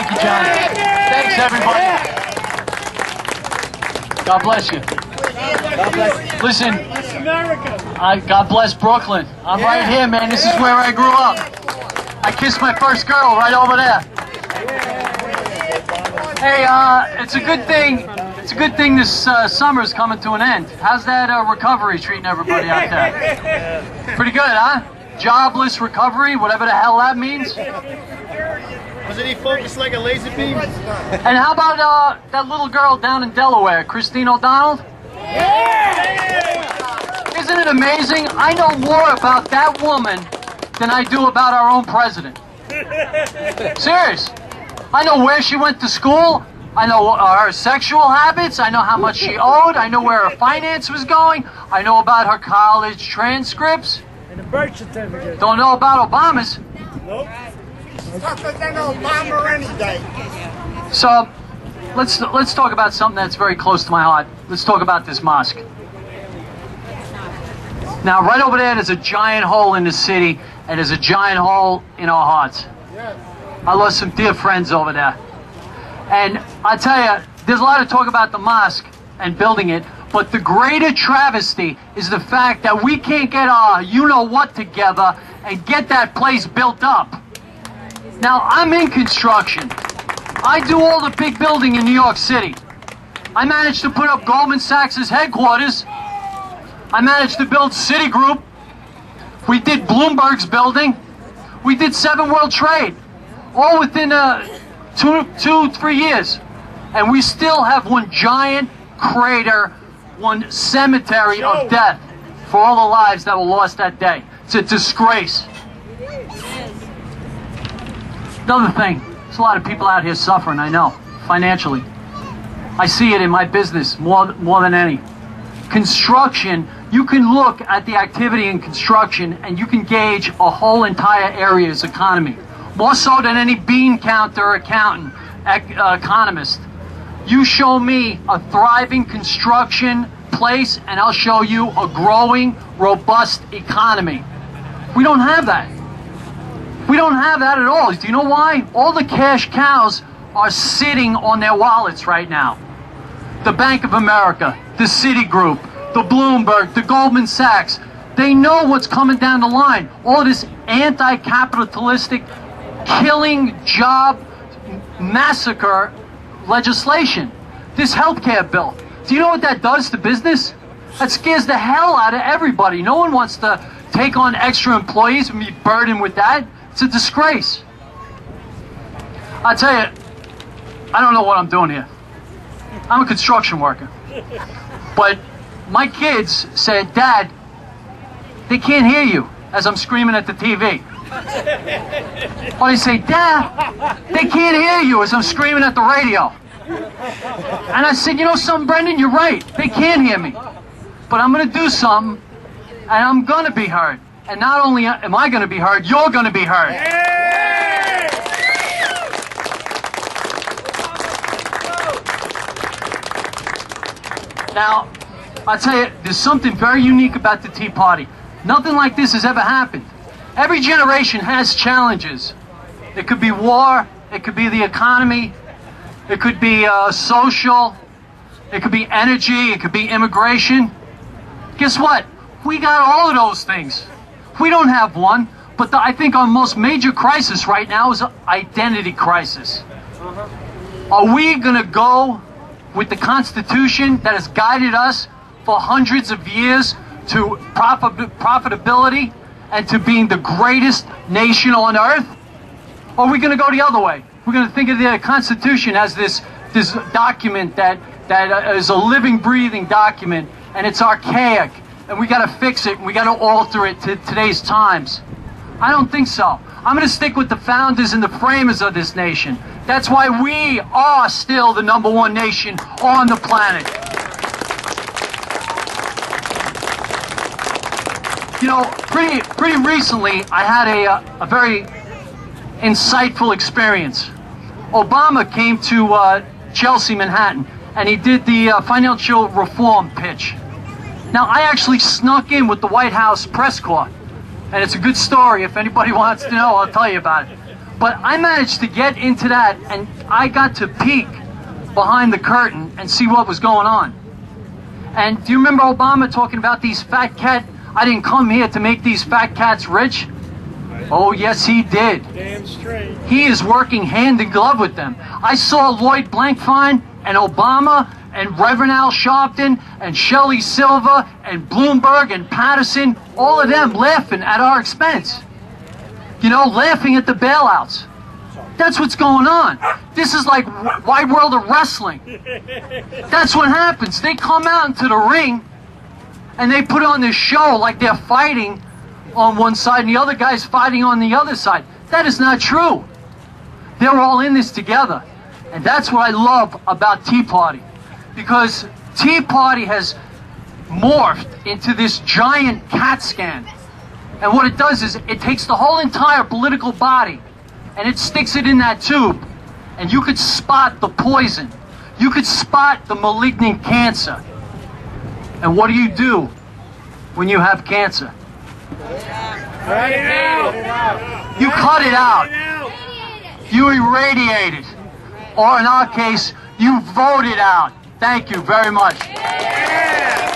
Thank you, Johnny. Thanks, everybody. God bless you. God bless you. Listen, God bless Brooklyn. I'm right here, man. This is where I grew up. I kissed my first girl right over there. Hey, it's a good thing. It's a good thing this summer's coming to an end. How's that recovery treating everybody out there? Pretty good, huh? Jobless recovery, whatever the hell that means. Wasn't he focused like a laser beam? And how about that little girl down in Delaware, Christine O'Donnell? Yeah! Isn't it amazing? I know more about that woman than I do about our own president. Serious. I know where she went to school. I know her sexual habits. I know how much she owed. I know where her finance was going. I know about her college transcripts. And the birth certificate. Don't know about Obama's. Nope. Tougher than Obama any day. So, let's talk about something that's very close to my heart. Let's talk about this mosque. Now, right over there's a giant hole in the city, and there's a giant hole in our hearts. I lost some dear friends over there. And I tell you, there's a lot of talk about the mosque and building it, but the greater travesty is the fact that we can't get our you-know-what together and get that place built up. Now, I'm in construction. I do all the big building in New York City. I managed to put up Goldman Sachs' headquarters. I managed to build Citigroup. We did Bloomberg's building. We did 7 World Trade. All within 2-3 years. And we still have one giant crater, one cemetery of death for all the lives that were lost that day. It's a disgrace. Another thing, there's a lot of people out here suffering, I know, financially. I see it in my business more than any. Construction, you can look at the activity in construction and you can gauge a whole entire area's economy. More so than any bean counter accountant, economist. You show me a thriving construction place and I'll show you a growing, robust economy. We don't have that. We don't have that at all. Do you know why? All the cash cows are sitting on their wallets right now. The Bank of America, the Citigroup, the Bloomberg, the Goldman Sachs, they know what's coming down the line. All this anti-capitalistic, killing job massacre legislation. This healthcare bill. Do you know what that does to business? That scares the hell out of everybody. No one wants to take on extra employees and be burdened with that. It's a disgrace. I tell you, I don't know what I'm doing here. I'm a construction worker. But my kids said, Dad, they can't hear you as I'm screaming at the TV. Or they say, Dad, they can't hear you as I'm screaming at the radio. And I said, you know something, Brendan, you're right. They can't hear me. But I'm going to do something, and I'm going to be heard. And not only am I going to be heard, you're going to be heard. Now, I'll tell you, there's something very unique about the Tea Party. Nothing like this has ever happened. Every generation has challenges. It could be war, it could be the economy, it could be social, it could be energy, it could be immigration. Guess what? We got all of those things. We don't have one, but I think our most major crisis right now is an identity crisis. Are we going to go with the Constitution that has guided us for hundreds of years to profitability and to being the greatest nation on earth? Or are we going to go the other way? We're going to think of the Constitution as this document that is a living, breathing document, and it's archaic, and we got to fix it, and we got to alter it to today's times. I don't think so. I'm going to stick with the founders and the framers of this nation. That's why we are still the #1 nation on the planet. You know, pretty recently, I had a very insightful experience. Obama came to Chelsea, Manhattan, and he did the financial reform pitch. Now, I actually snuck in with the White House press corps, and it's a good story. If anybody wants to know, I'll tell you about it. But I managed to get into that, and I got to peek behind the curtain and see what was going on. And do you remember Obama talking about these fat cat? I didn't come here to make these fat cats rich. Oh, yes, he did. Damn straight. He is working hand in glove with them. I saw Lloyd Blankfein and Obama and Reverend Al Sharpton and Shelley Silver and Bloomberg and Patterson, all of them laughing at our expense. You know, laughing at the bailouts. That's what's going on. This is like Wide World of Wrestling. That's what happens. They come out into the ring and they put on this show like they're fighting on one side and the other guy's fighting on the other side. That is not true. They're all in this together. And that's what I love about Tea Party. Because Tea Party has morphed into this giant CAT scan. And what it does is it takes the whole entire political body and it sticks it in that tube. And you could spot the poison. You could spot the malignant cancer. And what do when you have cancer? Cut it out. You cut it out. You irradiate it. Or in our case, you vote it out. Thank you very much. Yeah.